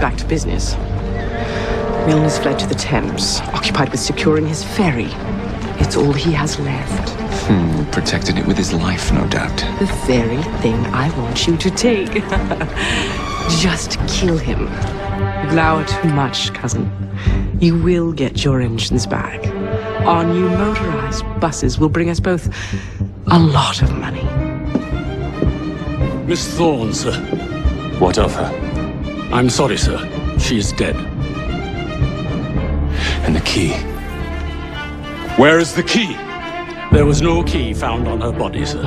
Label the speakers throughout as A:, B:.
A: back to business. Milne has fled to the Thames, occupied with securing his ferry. It's all he has left.
B: Protected it with his life, no doubt.
A: The very thing I want you to take. Just kill him. You glower too much, cousin. You will get your engines back. Our new motorized buses will bring us both a lot of money.
C: Miss Thorne, sir.
D: What of her?
C: I'm sorry, sir. She is dead.
D: And the key? Where is the key?
C: There was no key found on her body, sir.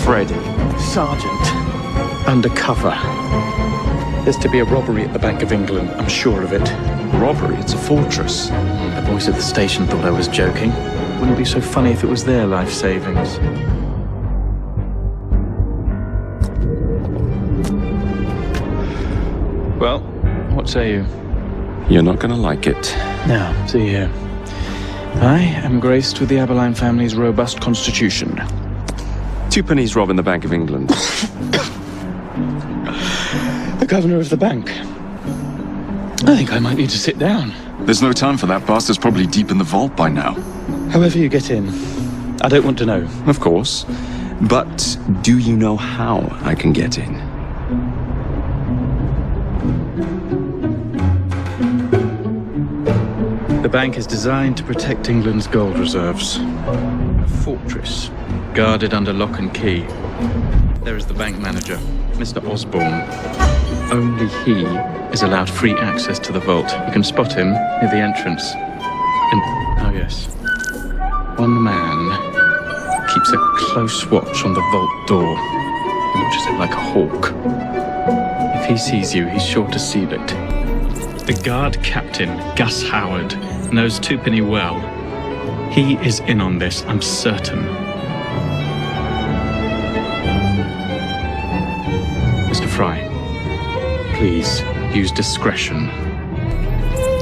E: Freddy, Sergeant, undercover. There's to be a robbery at the Bank of England, I'm sure of it.
B: Robbery? It's a fortress.
E: The boys at the station thought I was joking. Wouldn't be so funny if it was their life savings. Well, what say you?
B: You're not gonna like it.
E: Now, see here. I am graced with the Aberline family's robust constitution.
B: Two pennies robbing the Bank of England.
E: The governor of the bank. I think I might need to sit down.
B: There's no time for that. Bastard's probably deep in the vault by now.
E: However you get in, I don't want to know.
B: Of course. But do you know how I can get in?
E: The bank is designed to protect England's gold reserves. A fortress, guarded under lock and key. There is the bank manager, Mr. Osborne. Only he is allowed free access to the vault. You can spot him near the entrance. And, oh yes, one man keeps a close watch on the vault door. He watches it like a hawk. If he sees you, he's sure to seal it. The guard captain, Gus Howard, knows Twopenny well. He is in on this, I'm certain. Mr. Fry, please use discretion.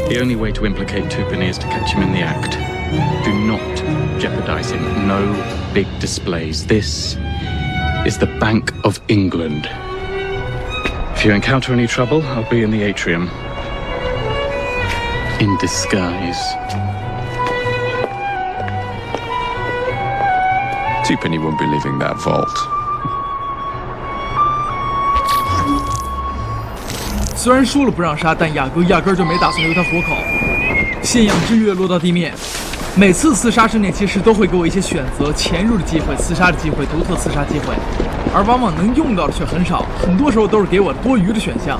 E: The only way to implicate Twopenny is to catch him in the act. Do not jeopardize him. No big displays. This is the Bank of England. If you encounter any trouble, I'll be in the atrium. In disguise.
B: Twopenny won't be leaving that vault.
F: 虽然说了不让杀，但雅各压根就没打算留他活口。信仰之跃落到地面，每次刺杀圣殿骑士都会给我一些选择：潜入的机会、刺杀的机会、独特刺杀机会，而往往能用到的却很少，很多时候都是给我多余的选项。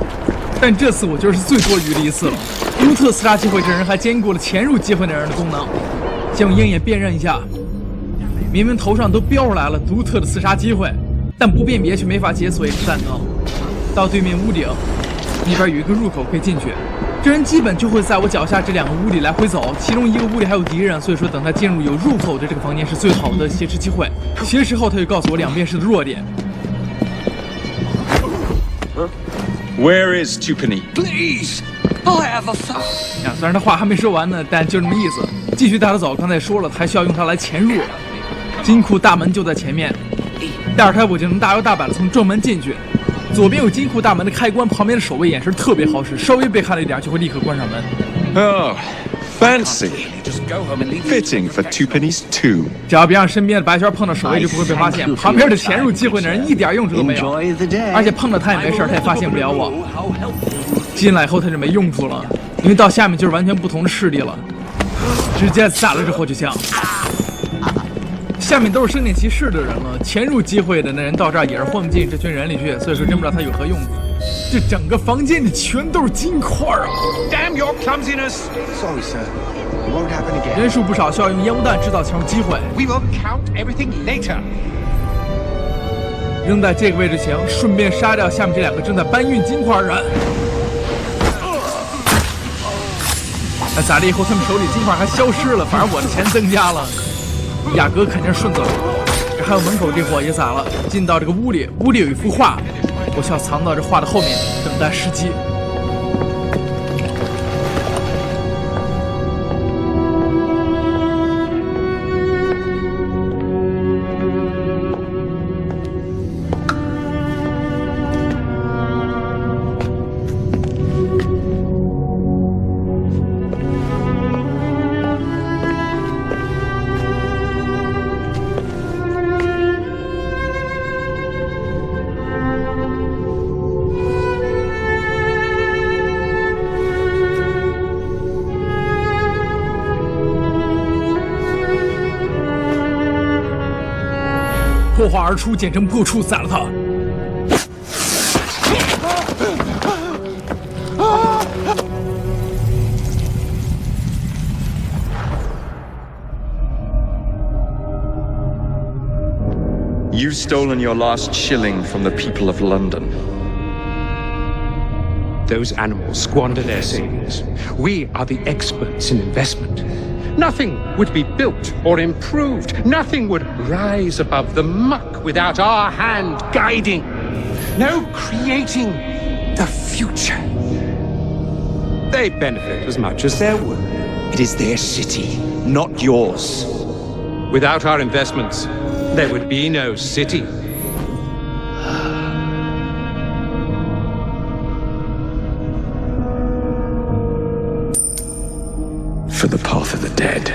F: 但这次我觉得是最多余的一次了。独特刺杀机会这人还兼顾了潜入机会那人的功能。先用鹰眼辨认一下，明明头上都标出来了独特的刺杀机会，但不辨别却没法解锁一个弹头。到对面屋顶，那边有一个入口可以进去。这人基本就会在我脚下这两个屋里来回走，其中一个屋里还有敌人，所以说等他进入有入口的这个房间是最好的挟持机会。挟持后他就告诉我两边式的弱点。
D: Where is Twopenny?
C: Please, I have a thought.
F: 虽然他话还没说完呢，但就这么意思。继续带他走，刚才也说了，还需要用它来潜入。金库大门就在前面，带着他我就能大摇大摆的从正门进去。左边有金库大门的开关，旁边的守卫眼神特别好使，稍微被看了一点就会立刻关上门。
B: Oh, fancy. Fitting for Twopenny's tomb.
F: 只要别让身边的白圈碰到守卫，就不会被发现。旁边的潜入机会的人一点用处都没有，而且碰到他也没事，他也发现不了我。进来以后他就没用处了，因为到下面就是完全不同的势力了。直接撒了之后就像，下面都是圣殿骑士的人了，潜入机会的那人到这儿也是混不进这群人里去，所以说真不知道他有何用处。这整个房间里全都是金块啊
D: Damn your clumsiness!
G: Sorry, sir. It won't happen again.
F: 人数不少，需要用烟雾弹制造潜入机会。
D: We will count everything later.
F: 扔在这个位置前，顺便杀掉下面这两个正在搬运金块的人。那砸了以后，他们手里金块还消失了，反而我的钱增加了。雅阁肯定是顺走了。这还有门口这伙也砸了。进到这个屋里，屋里有一幅画，我需要藏到这画的后面，等待时机。破画而出，简称破处，宰了他。
B: You've stolen your last shilling from the people of London.
H: Those animals squander their savings. We are the experts in investment. Nothing would be built or improved. Nothing would rise above the muck without our hand guiding. No creating the future. They benefit as much as their work.
G: It is their city, not yours.
H: Without our investments, there would be no city.
B: For the path of the dead.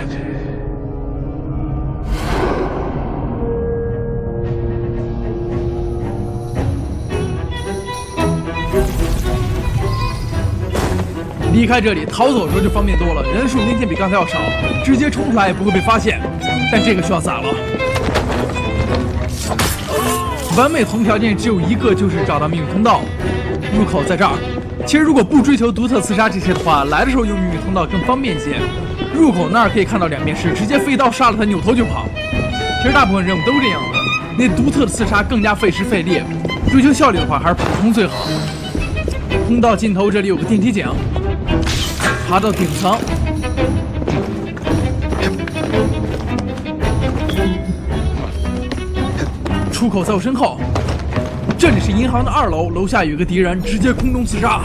F: 离开这里，逃走的时候就方便多了，人数明显比刚才要少，直接冲出来也不会被发现。但这个需要宰了。完美同条件只有一个，就是找到秘密通道，入口在这儿。其实如果不追求独特刺杀这些的话，来的时候用秘密通道更方便些。入口那儿可以看到两边是直接飞刀杀了他，扭头就跑。其实大部分任务都是这样的，那独特的刺杀更加费时费力，追求效率的话还是普通最好。通道尽头这里有个电梯井，爬到顶层。出口在我身后，这里是银行的2楼，楼下有一个敌人，直接空中刺杀。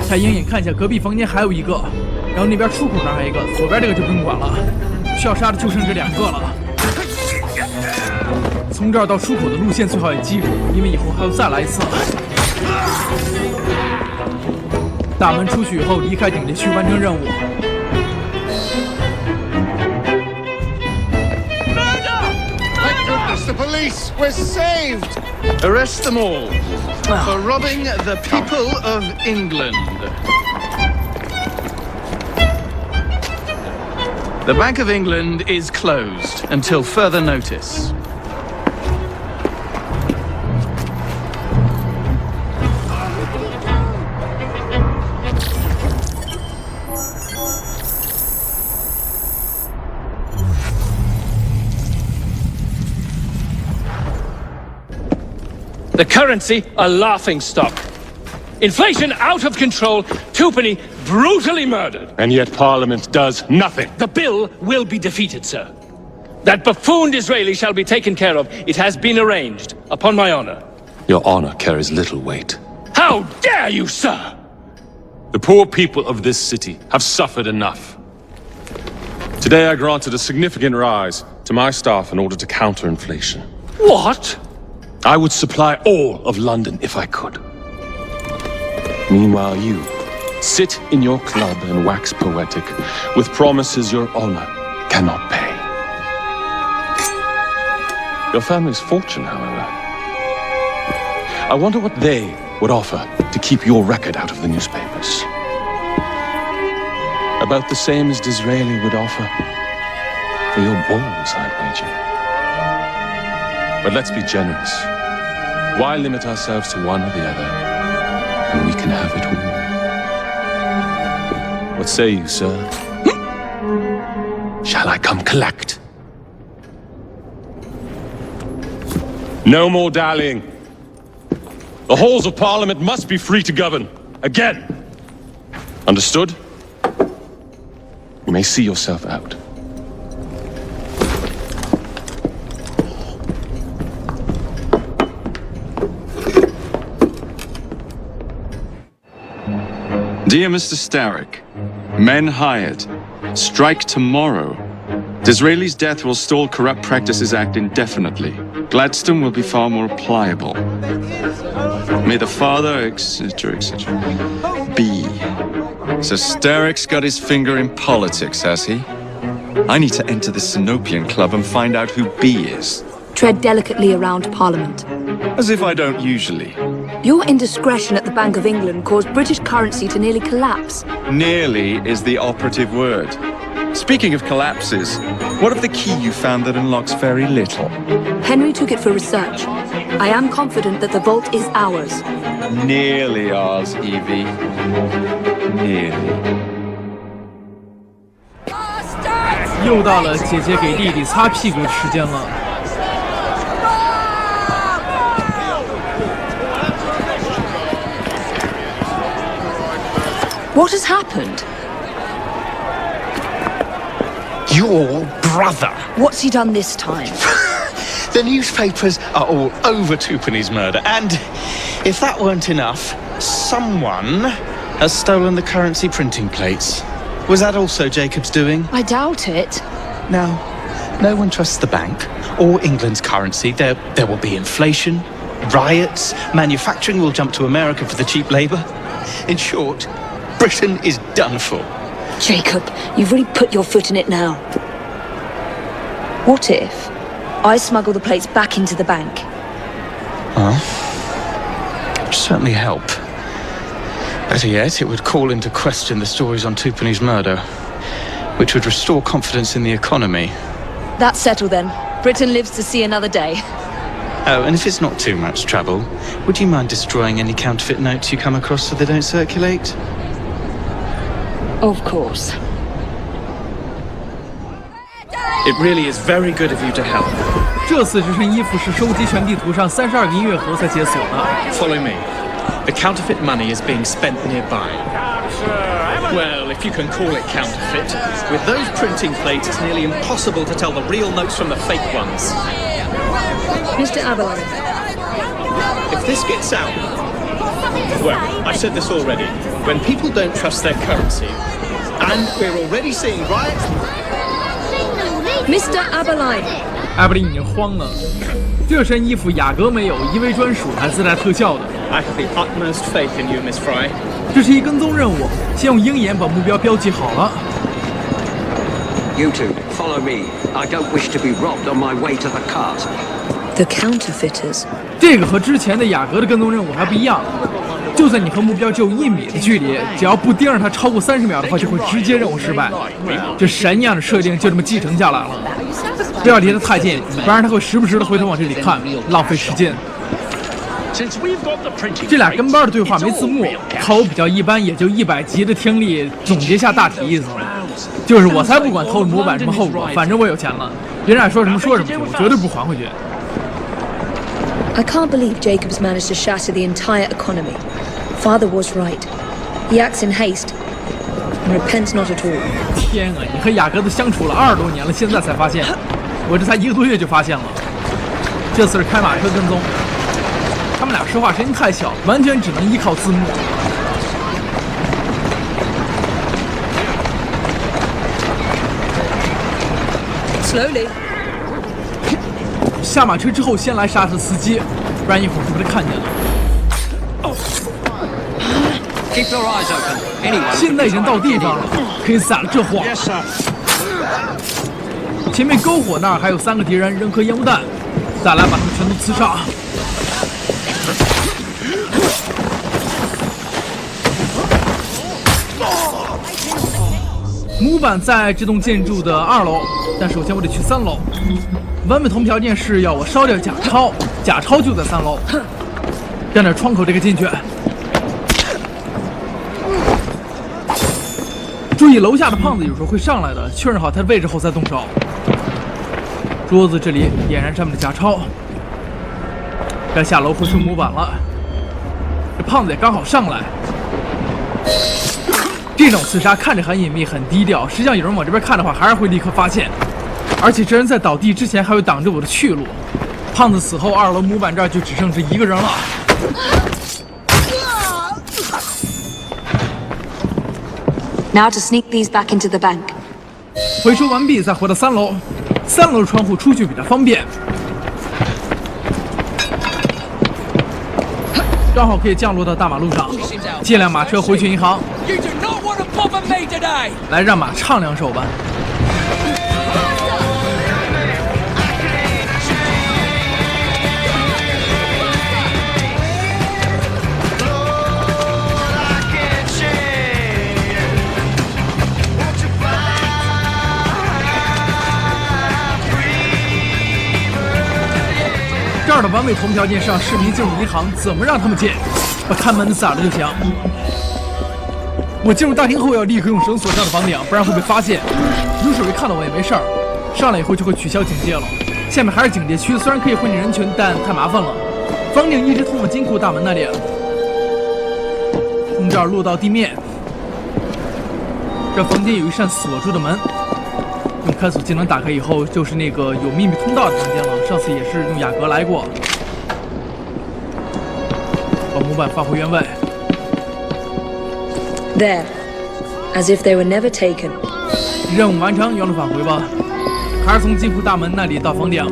F: 他鹰眼看一下隔壁房间还有一个，然后那边出口那还有一个，左边这个就不用管了，需要杀的就剩这2个了。从这儿到出口的路线最好也记住，因为以后还要再来一次。大门出去以后离开顶点去完成任务。
G: The police! We're saved!
E: Arrest them all for robbing the people of England. The Bank of England is closed until further notice.
C: The currency, a laughingstock. Inflation out of control, twopenny brutally murdered.
D: And yet Parliament does nothing.
C: The bill will be defeated, sir. That buffooned Israeli shall be taken care of. It has been arranged, upon my honor.
D: Your honor carries little weight.
C: How dare you, sir!
D: The poor people of this city have suffered enough. Today I granted a significant rise to my staff in order to counter inflation.
C: What?
D: I would supply all of London if I could. Meanwhile, you sit in your club and wax poetic with promises your honor cannot pay. Your family's fortune, however. I wonder what they would offer to keep your record out of the newspapers. About the same as Disraeli would offer for your balls, I'd wager. But let's be generous. Why limit ourselves to one or the other when we can have it all? What say you, sir? Shall I come collect? No more dallying. The halls of Parliament must be free to govern. Again. Understood? You may see yourself out.
B: Dear Mr. Starrick, men hired. Strike tomorrow. Disraeli's death will stall Corrupt Practices Act indefinitely. Gladstone will be far more pliable. May the father, etc., etc. be. So Starrick's got his finger in politics, has he? I need to enter the Sinopian Club and find out who B is.
I: Tread delicately around Parliament.
B: As if I don't usually.
I: Your indiscretion at the Bank of England caused British currency to nearly collapse.
B: Nearly is the operative word. Speaking of collapses, what of the key you found that unlocks very little?
I: Henry took it for research. I am confident that the vault is ours.
B: Nearly ours, Evie. Nearly.
F: 又到了姐姐给弟弟擦屁股的时间了。
I: What has happened?
G: Your brother.
I: What's he done this time?
G: The newspapers are all over Tupani's murder, and if that weren't enough, someone has stolen the currency printing plates. Was that also Jacob's doing?
I: I doubt it.
G: Now, no one trusts the bank or England's currency. There will be inflation, riots, manufacturing will jump to America for the cheap labour. In short, Britain is done for.
I: Jacob, you've really put your foot in it now. What if I smuggle the plates back into the bank?
G: Well, it'd certainly help. Better yet, it would call into question the stories on Tupani's murder, which would restore confidence in the economy.
I: That's settled then. Britain lives to see another day.
G: Oh, and if it's not too much trouble, would you mind destroying any counterfeit notes you come across so they don't circulate?
I: Of course.
E: It really is very good of you to help.
F: 这次这身衣服是收集全地图上32个音乐盒才解锁的。
E: Follow me. The counterfeit money is being spent nearby. Well, if you can call it counterfeit. With those printing plates, it's nearly impossible to tell the real notes from the fake ones.
I: Mr. Aberline.
E: If this gets out... Well, I've said this already. When people don't trust their currency, and we're already seeing riots...
I: Mr. Aberline.
F: 艾伯林已经慌了。这身衣服雅阁没有，因为专属，还自带特效的。
E: I have the utmost faith in you, Miss Fry.
F: 这是一跟踪任务，先用鹰眼把目标标记好了。
J: You two, follow me. I don't wish to be robbed on my way to the cart.
I: The counterfeiters.
F: 这个和之前的雅阁的跟踪任务还不一样，就算你和目标只有1米的距离，只要不盯着他超过30秒的话，就会直接任务失败。这神样的设定就这么继承下来了。不要离得太近，不然他会时不时的回头往这里看，浪费时间。这俩跟班的对话没字幕，靠我比较一般，也就100集的听力总结下大体意思了。就是我才不管偷了模板什么后果，反正我有钱了，别人爱说什么说什么去，我绝对不还回去。
I: I can't believe Jacob's managed to shatter the entire economy. Father was right. He acts in haste and repents not at all.
F: 天啊，你和雅各子相处了20多年了，现在才发现？我这才1个多月就发现了。这次是开马车跟踪，他们俩说话声音太小，完全只能依靠字幕。
I: Slowly.
F: 下马车之后，先来杀死司机，不然一会儿会被他看见了。
J: Keep your eyes open. Anyone.
F: 现在已经到地方了，可以撒了这谎。前面篝火那儿还有3个敌人，扔颗烟雾弹，再来把他们全都刺杀。模板在这栋建筑的2楼，但首先我得去3楼。完美同条件是要我烧掉假钞，假钞就在3楼。站在窗口这个进去。注意楼下的胖子有时候会上来的，确认好他的位置后再动手。桌子这里点燃上面的假钞，该下楼回收模板了。这胖子也刚好上来。这种刺杀看着很隐秘、很低调，实际上有人往这边看的话，还是会立刻发现。而且这人在倒地之前还会挡着我的去路。胖子死后，2楼模板这儿就只剩这1个人了。
I: Now to sneak these back into the bank.
F: 回收完毕，再回到3楼。3楼的窗户出去比较方便，刚好可以降落到大马路上。借辆马车回去银行。来，让马唱2首吧。二的完美投mon条件是让市民进入银行，怎么让他们进？把看门的宰了就行。我进入大厅后要立刻用绳索上的房顶，不然会被发现。有守卫看到我也没事儿，上来以后就会取消警戒了。下面还是警戒区，虽然可以混进人群，但太麻烦了。房顶一直通往金库大门那里，从这儿落到地面。这房间有一扇锁住的门，用开锁技能打开以后，就是那个有秘密通道的房间了。上次也是用雅阁来过。把模板放回原位。
I: There, as if they were never taken.
F: 任务完成，原路返回吧。还是从金库大门那里到房顶。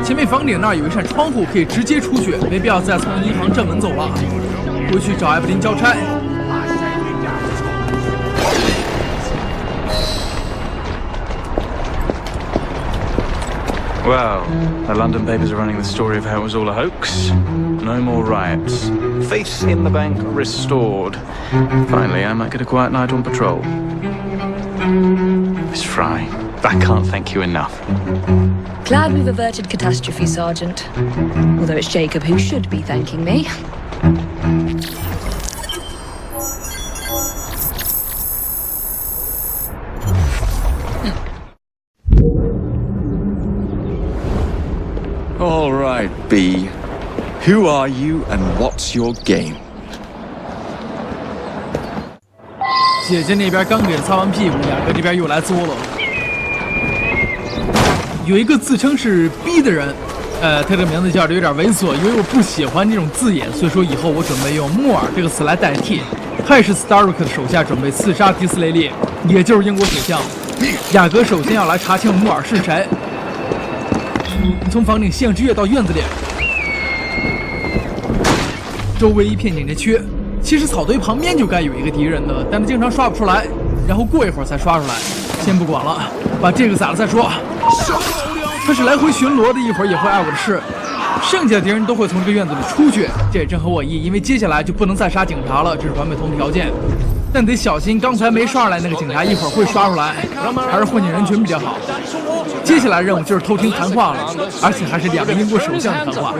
F: 前面房顶那儿有一扇窗户，可以直接出去，没必要再从银行正门走了。回去找艾布林交差。
E: Well, the London papers are running the story of how it was all a hoax. No more riots. Faith in the bank restored. Finally, I might get a quiet night on patrol. Miss Fry, I can't thank you enough.
I: Glad we've averted catastrophe, Sergeant. Although it's Jacob who should be thanking me.
B: All right, B. Who are you and what's your game?
F: 姐姐那边刚给擦完屁股，雅哥这边又来作了。有一个自称是 B 的人，他的名字叫着有点猥琐，因为我不喜欢这种字眼，所以说以后我准备用木耳这个词来代替。他也是 Starrick 的手下，准备刺杀迪斯雷利，也就是英国首相。雅哥首先要来查清木耳是谁。从房顶夕阳之月到院子里，周围一片警戒区。其实草堆旁边就该有一个敌人的，但他经常刷不出来，然后过一会儿才刷出来。先不管了，把这个宰了再说。他是来回巡逻的，一会儿也会碍我的事。剩下的敌人都会从这个院子里出去，这也正合我意，因为接下来就不能再杀警察了，这是完美同条件。但得小心，刚才没刷出来那个警察一会儿会刷出来，还是混进人群比较好。接下来任务就是偷听谈话了，而且还是两个英国首相的谈话。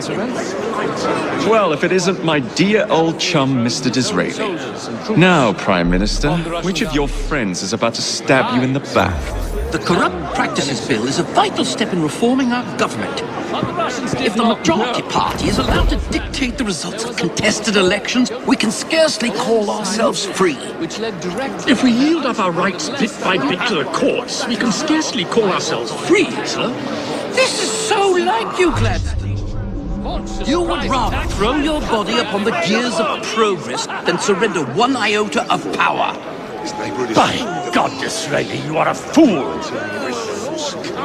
B: Well, if it isn't my dear old chum, Mr. Disraeli. Now, Prime Minister, which of your friends is about to stab you in the back?
J: The Corrupt Practices Bill is a vital step in reforming our government. If the majority party is allowed to dictate the results of contested elections, we can scarcely call ourselves free.
C: If we yield up our rights bit by bit to the courts, we can scarcely call ourselves free, sir.
J: This is so like you, Gladstone. You would rather throw your body upon the gears of progress than surrender one iota of power.
C: By God, Disraeli, you are a fool.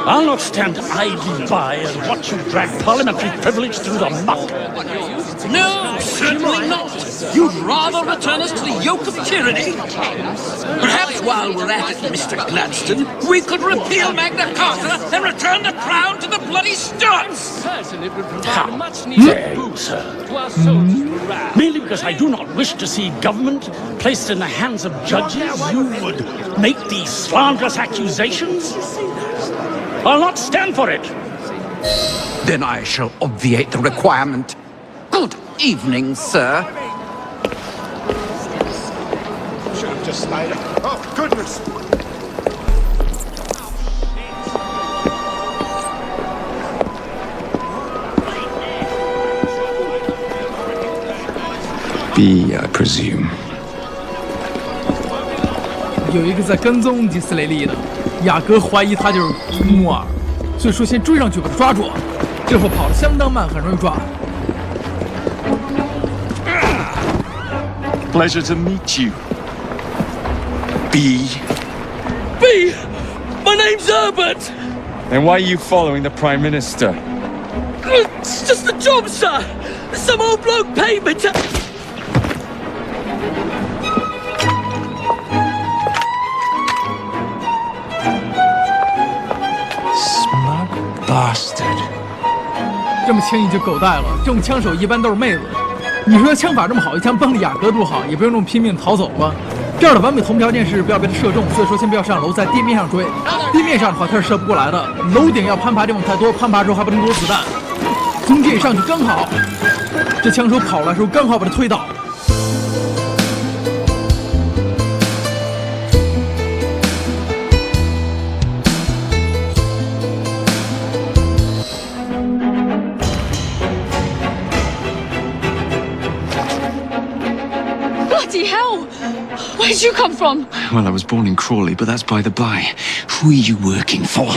C: I'll not stand idly by and watch you drag parliamentary privilege through the muck.
J: No, certainly not. You'd rather return us to the yoke of tyranny? Perhaps while we're at it, Mr. Gladstone, we could repeal Magna Carta and return the crown to the bloody Stuarts!
C: How dare you, sir? Merely because I do not wish to see government placed in the hands of judges, you would make these slanderous accusations? I'll not stand for it.
J: Then I shall obviate the requirement. Good evening, sir.
K: Should have just stayed. Oh, goodness!
B: B, I presume.
F: 有一个在跟踪迪斯雷利的，雅各怀疑他就是木耳，所以说先追上去把他抓住。这货跑得相当慢，很容易抓。
B: Pleasure to meet you. B.
C: B! My name's Herbert!
B: Then why are you following the Prime Minister?
C: It's just a job, sir! Some old bloke paid me to...
B: Smug bastard.
F: 这么轻易就狗带了，这种枪手一般都是妹子。你说枪法这么好，一枪崩了雅阁多好，也不用这么拼命逃走吧。这样的完美同条件是不要被他射中，所以说先不要上楼，在地面上追。地面上的话他是射不过来的，楼顶要攀爬地方太多，攀爬之后还不能躲子弹。从这里上去刚好，这枪手跑来的时候刚好把他推倒。
L: Bloody hell! Where'd you come from?
B: Well, I was born in Crawley, but that's by the by. Who are you working for?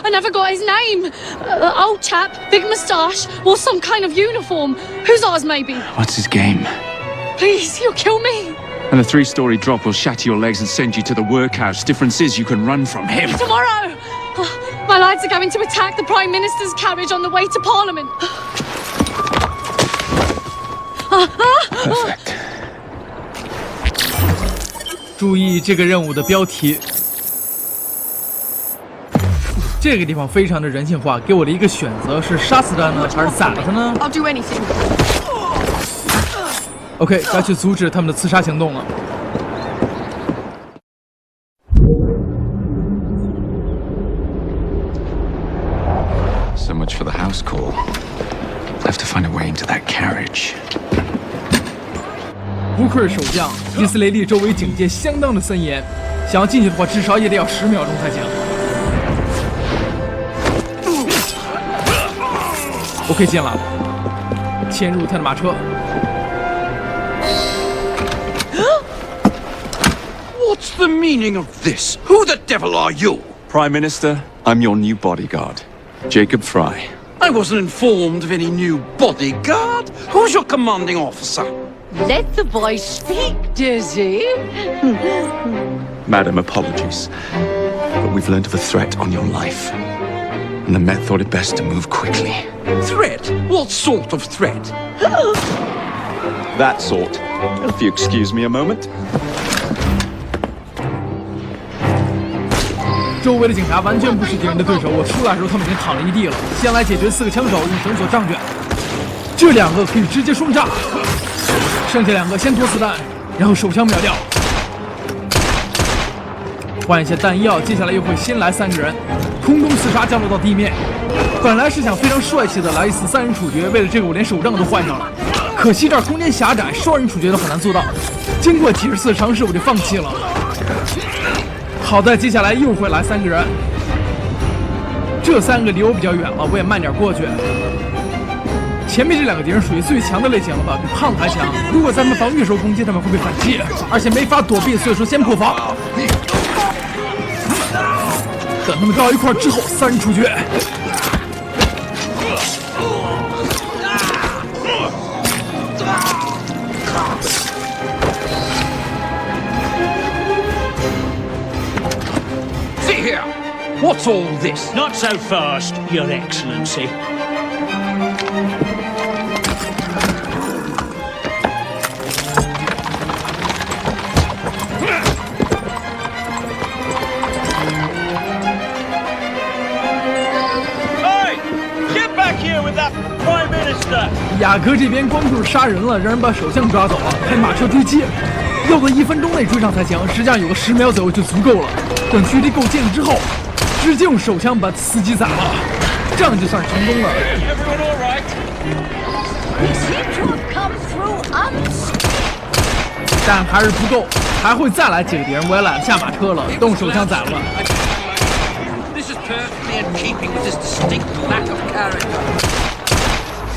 L: I never got his name. Old chap, big moustache, wore some kind of uniform. Whose ours, maybe?
B: What's his game?
L: Please, you'll kill me.
B: And a 3-story drop will shatter your legs and send you to the workhouse. Difference is you can run from him.
L: Tomorrow! My lads are going to attack the Prime Minister's carriage on the way to Parliament.
B: Perfect.
F: 注意这个任务的标题，这个地方非常的人性化，给我的一个选择是杀死他呢，还是宰了他呢
L: I'll do anything.？OK，
F: 该去阻止他们的刺杀行动了。
B: So much for the house call. I have to find a way into that carriage.
F: 不愧是守将，伊斯雷利周围警戒相当的森严，想要进去的话，至少也得要10秒钟才行。OK， 进了，潜入他的马车。
J: What's the meaning of this? Who the devil are you?
B: Prime Minister, I'm your new bodyguard, Jacob Fry.
J: I wasn't informed of any new bodyguard. Who's your commanding officer?
M: Let the boy speak, Dizzy.
B: Madam, apologies. But we've learned of a threat on your life. And the Met thought it best to move quickly.
J: Threat? What sort of threat?
B: That sort. If you excuse me a moment.
F: 周围的警察完全不是敌人的对手，我出来的时候他们已经躺了一地了。先来解决4个枪手，用绳索杖卷，这2个可以直接双炸。剩下2个先脱子弹，然后手枪秒掉。换一些弹药，接下来又会新来3个人，空中刺杀降落到地面。本来是想非常帅气的来一次3人处决，为了这个我连手杖都换上了。可惜这儿空间狭窄，双人处决都很难做到。经过几十次尝试，我就放弃了。好在接下来又会来3个人，这3个离我比较远了，我也慢点过去。前面这2个敌人属于最强的类型了吧，比胖子还强。如果咱们防御时候攻击，他们会被反击，而且没法躲避，所以说先破防。等他们到一块之后，3人处决。
J: See here. What's all this?
C: Not so fast, Your Excellency.
J: Hey! Get back here with that Prime Minister!
F: 雅阁这边关注杀人了，让人把首相抓走了，开马车追击，要在1分钟内追上才行。实际上有个10秒左右就足够了。等距离够近了之后，直接用手枪把司机宰了，这样就算是成功了。
J: Everyone all right?
M: We seem to have come through unscathed.
F: 但还是不够，还会再来几个敌人，我也懒得下马车了，动手枪宰了。
J: This is perfectly in keeping with this distinct lack of character.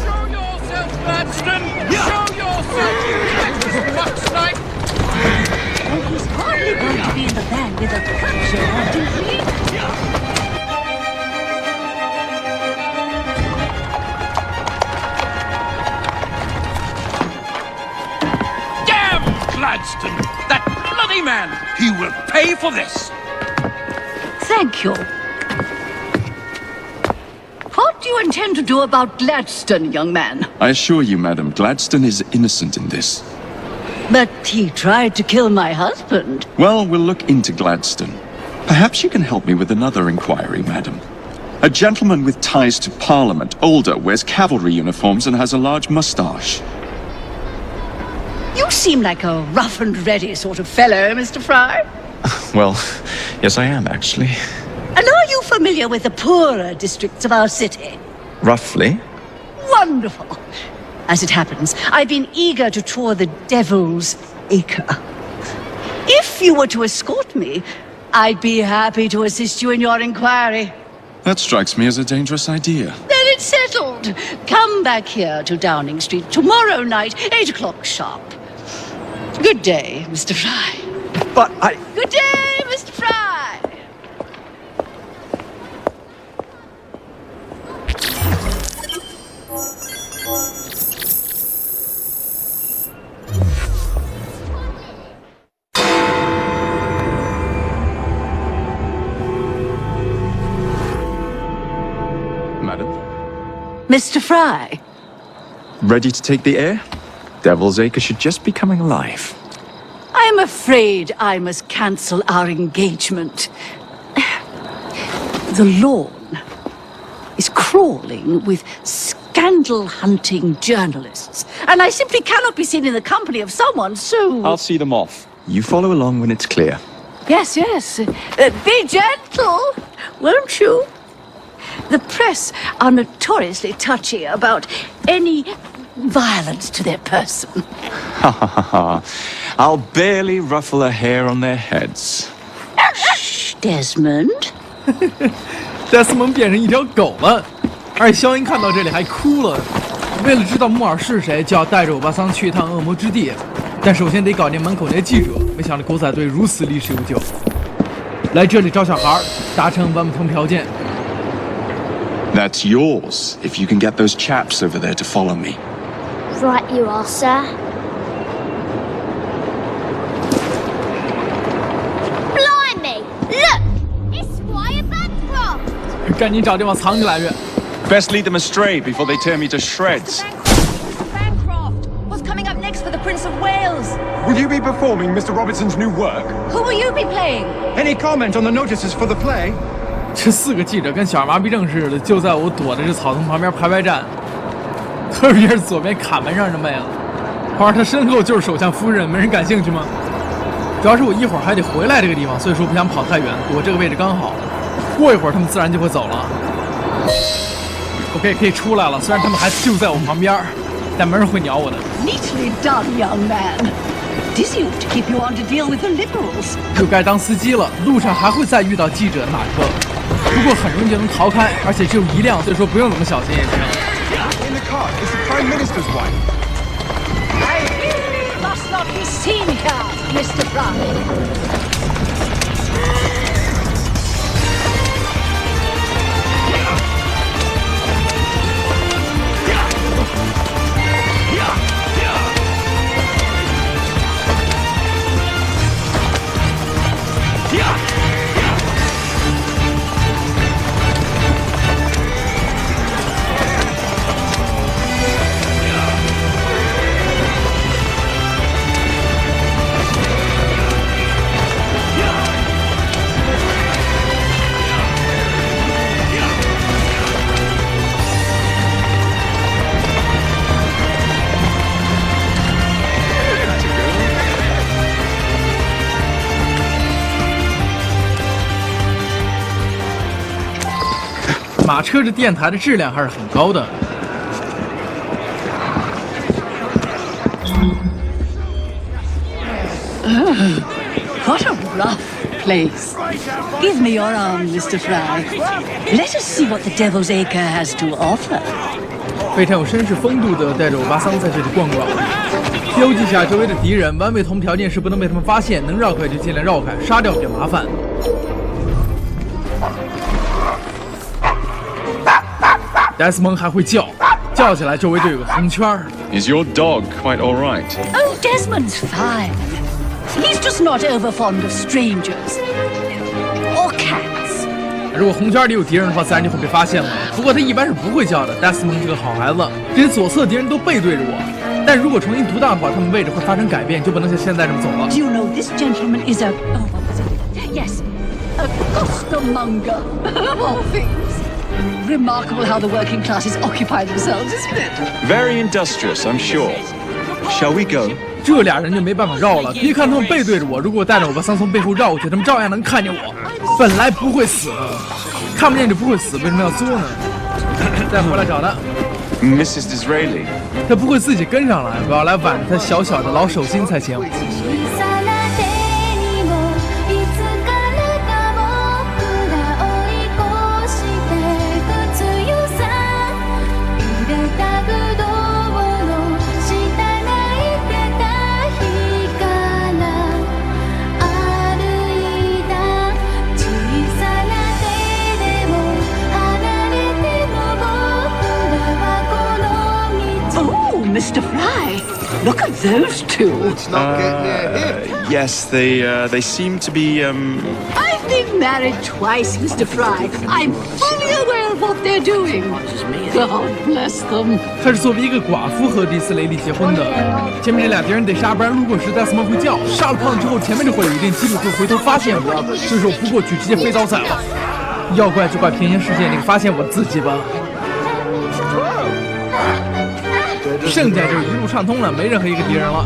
J: Show yourself, Gladstone! Show yourself, you Texas mucksnipe!
M: And he's hardly going to be in the band with a capture, isn't he?
J: Damn Gladstone! That bloody man! He will pay for this!
M: Thank you. What do you intend to do about Gladstone, young man?
B: I assure you, madam, Gladstone is innocent in this.
M: But he tried to kill my husband.
B: Well, we'll look into Gladstone. Perhaps you can help me with another inquiry, madam. A gentleman with ties to Parliament, older, wears cavalry uniforms and has a large moustache.
M: You seem like a rough and ready sort of fellow, Mr. Fry.
B: Well, yes, I am, actually.
M: And are you familiar with the poorer districts of our city?
B: Roughly.
M: Wonderful. As it happens, I've been eager to tour the Devil's Acre. If you were to escort me, I'd be happy to assist you in your inquiry.
B: That strikes me as a dangerous idea.
M: Then it's settled. Come back here to Downing Street tomorrow night, 8 o'clock sharp. Good day, Mr. Fry.
B: But I...
M: Good day, Mr. Fry!
B: Madam?
M: Mr. Fry.
B: Ready to take the air? Devil's Acre should just be coming alive.
M: I'm afraid I must cancel our engagement. The lawn is crawling with scandal-hunting journalists, and I simply cannot be seen in the company of someone so...
B: I'll see them off. You follow along when it's clear.
M: Yes, yes. Be gentle, won't you? The press are notoriously touchy about any violence to their person.
B: Ha ha ha ha. I'll barely ruffle a hair on their heads.
M: Shh, Desmond.
F: Desmond 变成一条狗了，而且肖恩看到这里还哭了。为了知道穆尔是谁，就要带着欧巴桑去一趟恶魔之地，但首先得搞定门口那记者。没想到狗仔队如此历史悠久，来这里找小孩，达成完不同条件。
B: That's yours, if you can get those chaps over there to follow me.
N: Right you are, sir. Blimey! Look! It's Squire Bancroft!
F: 赶紧找地方藏起来去。
B: Best lead them astray before they tear me to shreds.
N: Bancroft! What's coming up next for the Prince of Wales?
K: Will you be performing Mr. Robertson's new work?
N: Who will you be playing?
K: Any comment on the notices for the play?
F: 这4个记者跟小儿麻痹症似的，就在我躲的这草丛旁边排站，特别是左边卡门上这妹子，而他身后就是首相夫人，没人感兴趣吗？主要是我一会儿还得回来这个地方，所以说不想跑太远，躲这个位置刚好。过一会儿他们自然就会走了。OK， 可以出来了，虽然他们还就在我旁边，但没人会鸟我的。
M: Neatly done, young man. Dizzy ought to keep you on to deal with the liberals.
F: 就该当司机了，路上还会再遇到记者的马车。不过很容易就能逃开，而且只有1辆，所以说不用怎么小心也行。
K: In the car is the Prime Minister's wife.
M: I really must not be seen here, Mr. Fry.
F: 马车这电台的质量还是很高的。
M: What a rough place. Give me your arm, Mr. Fry. Let us see what the Devil's Acre has to offer.
F: 非常有绅士风度的带着欧巴桑在这里逛逛，标记下周围的敌人，完美同条件是不能被他们发现，能绕开就尽量绕开，杀掉比较麻烦。戴斯蒙还会叫，叫起来周围就有个红圈。
B: Is your dog quite all right?
M: Oh, Desmond's fine. He's just not over fond of strangers. Or cats.
F: 如果红圈里有敌人的话，自然就会被发现了。不过他一般是不会叫的。戴斯蒙是个好孩子，这些左侧敌人都背对着我，但如果重新读档的话，他们位置会发生改变，就不能像现在这么走了。
M: Do you know this gentleman is a... Oh, what was it? Yes, a costermonger, of all things. Remarkable how the working classes occupy themselves, isn't it?
B: Very industrious, I'm sure. Shall we go?
F: 这俩人就没办法绕了。别看他们背对着我，如果带着我把桑从背后绕过去，他们照样能看见我。本来不会死，看不见就不会死，为什么要作呢？再回来找他。
B: Mrs. Disraeli.
F: 他不会自己跟上来，我要来挽着他小小的老手心才行。
M: Mr. Fry, look at those two.
B: Yes, they seem to be,
M: I've been married twice, Mr. Fry. I'm fully aware of what they're doing. God bless them.
F: 他是作为一个寡妇和迪斯雷利结婚的。前面这俩敌人得杀，不然路过时戴斯蒙会叫。杀了胖子之后，前面这会有一定几率会回头发现我，所以说我不过去直接飞刀宰了。要怪就怪平行世界那个发现我自己吧。剩下就是一路畅通了，没任何一个敌人了。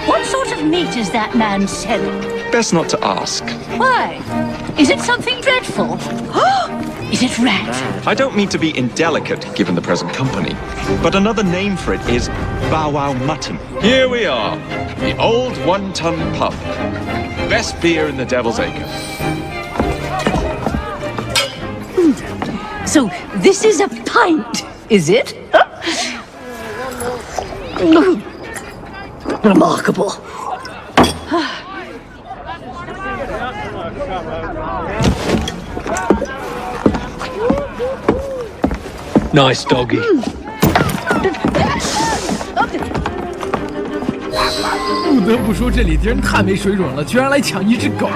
M: What sort of meat is that man selling?
B: best not to ask.
M: Why? Is it something dreadful? Is it rat?
B: I don't mean to be indelicate, given the present company, but another name for it is Bow Wow Mutton. Here we are, the old one-ton pub. Best beer in the Devil's Acre.
M: So this is a pint, is it? Remarkable.
C: Nice doggy.
F: 不得不说，这里敌人太没水准了，居然来抢一只狗，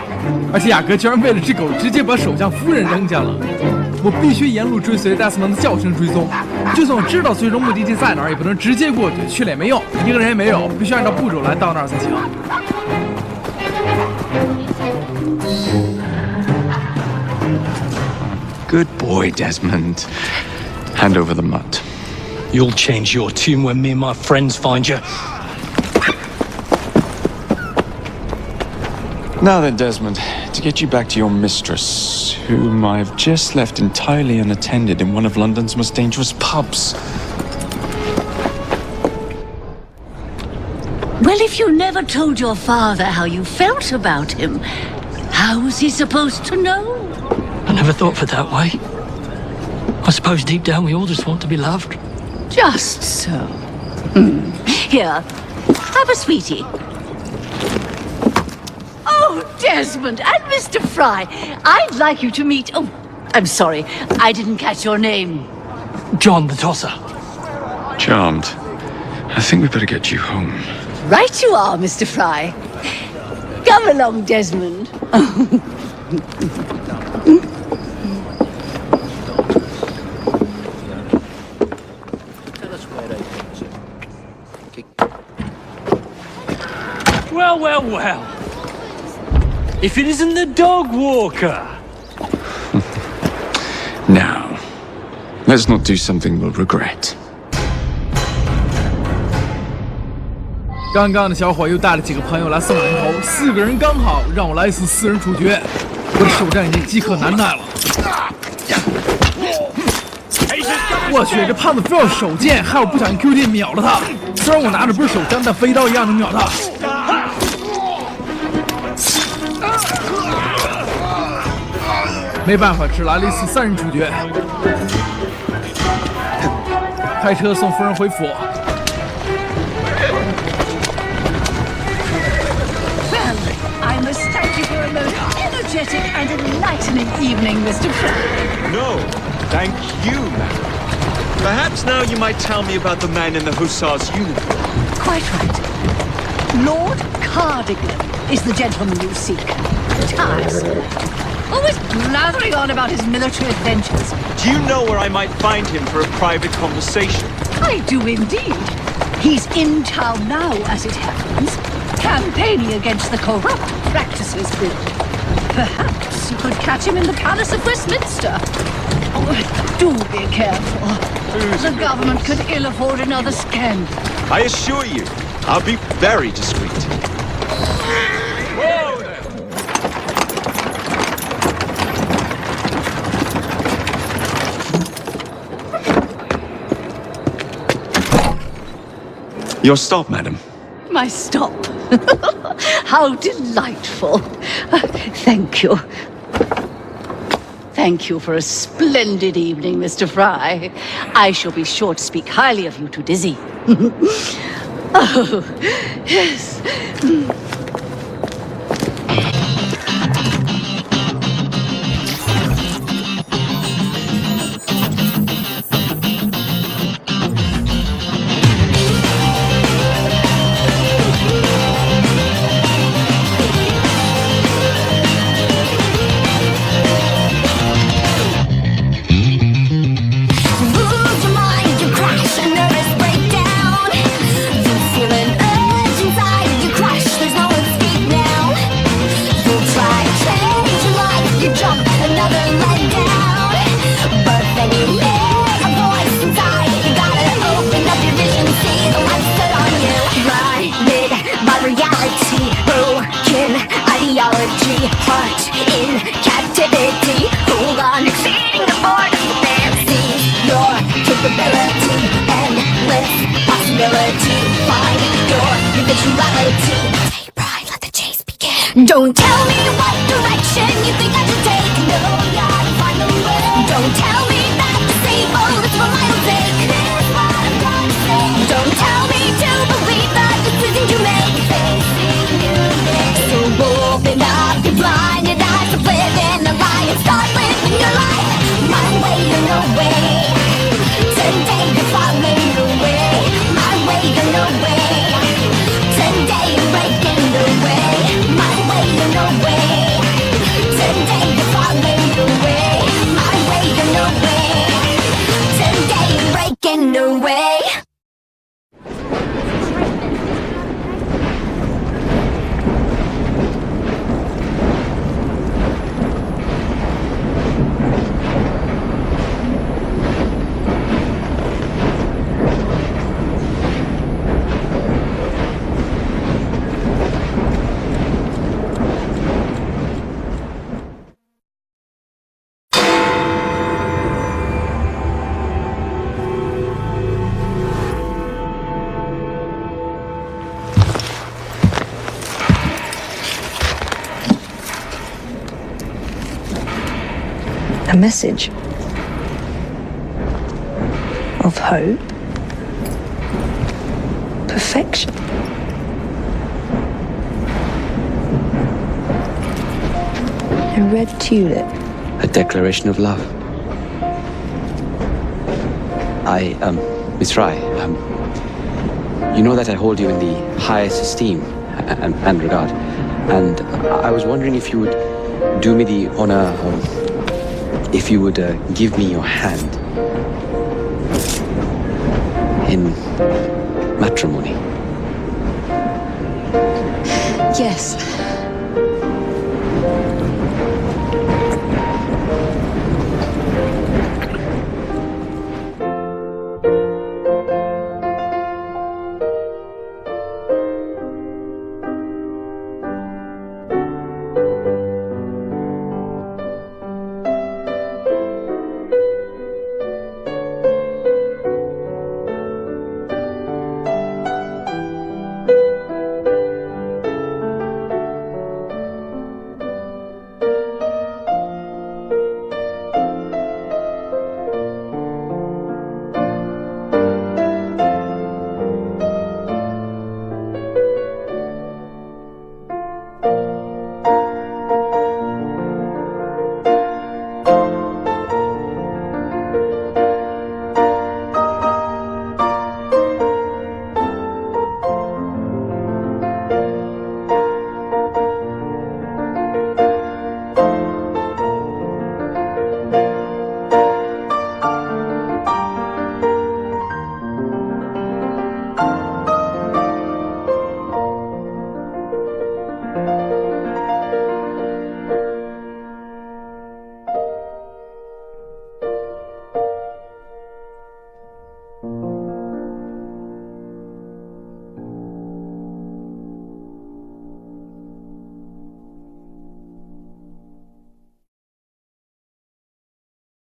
F: 而且雅各居然为了只狗直接把首相夫人扔下了。我必须沿路追随戴斯蒙的叫声追踪，就算我知道最终目的地在哪儿，也不能直接过去，去了也没用，一个人也没有，必须按照步骤来到那儿才行。
B: Good boy, Desmond. Hand over the mutt.
C: You'll change your tune when me and my friends find you.
B: Now then, Desmond, to get you back to your mistress, whom I've just left entirely unattended in one of London's most dangerous pubs.
M: Well, if you never told your father how you felt about him, how was he supposed to know?
C: I never thought of it that way. I suppose deep down we all just want to be loved.
M: Just so. Here, have a sweetie. Oh, Desmond and Mr. Fry, I'd like you to meet... Oh, I'm sorry, I didn't catch your name.
C: John the Tosser.
B: Charmed. I think we better get you home.
M: Right you are, Mr. Fry. Come along, Desmond.
C: Well, well, well. If it isn't the dog walker.
B: Now, let's not do something we'll regret.
F: 刚刚的小伙又带了几个朋友来送人头，4个人刚好，让我来一次4人处决。我的手战已经饥渴难耐了。我去，这胖子非要手贱，害我不小心 QT 秒了他。虽然我拿的不是手枪，但飞刀一样能秒他。没办法，只来了一次3人处决。开车送夫人回府。
M: I must thank you for a most energetic and enlightening evening, Mr. Fry.
B: No, thank you, madam. Perhaps now you might tell me about the man in the hussar's uniform.
M: Quite right. Lord Cardigan is the gentleman you seek. Tiresome. Always blathering on about his military adventures.
B: Do you know where I might find him for a private conversation?
M: I do indeed. He's in town now, as it happens, campaigning against the Corrupt Practices Bill. Perhaps you could catch him in the Palace of Westminster. Oh, do be careful. The government could ill afford another scandal.
O: I assure you, I'll be very discreet.
D: Whoa there!
O: Your stop, madam.
M: My stop. How delightful. Thank you. Thank you for a splendid evening, Mr. Fry. I shall be sure to speak highly of you to Dizzy. Oh, yes.
P: Heart in captivity. Hold on, exceeding the borders of fancy. Your capability, endless possibility. Find your individuality. Take pride, let the chase begin. Don't tell me what direction you think I should take. No, I gotta find the way. Don't tell me that the same old is for my own sake. Here's what I'm gonna say. Don't tell me to believe the decision you make. Facing new days. So open up your blinded eyes to live in the light and start living your life. My way or no way. Today you're falling away. My way or no way. Today you're breaking away. My way or no way. Today you're falling away. My way or no way. Today you're breaking away.
I: A message of hope, perfection. A red tulip.
Q: A declaration of love. Miss Fry, you know that I hold you in the highest esteem and regard, and I was wondering if you would do me the honor of, if you would give me your hand in matrimony.
I: Yes,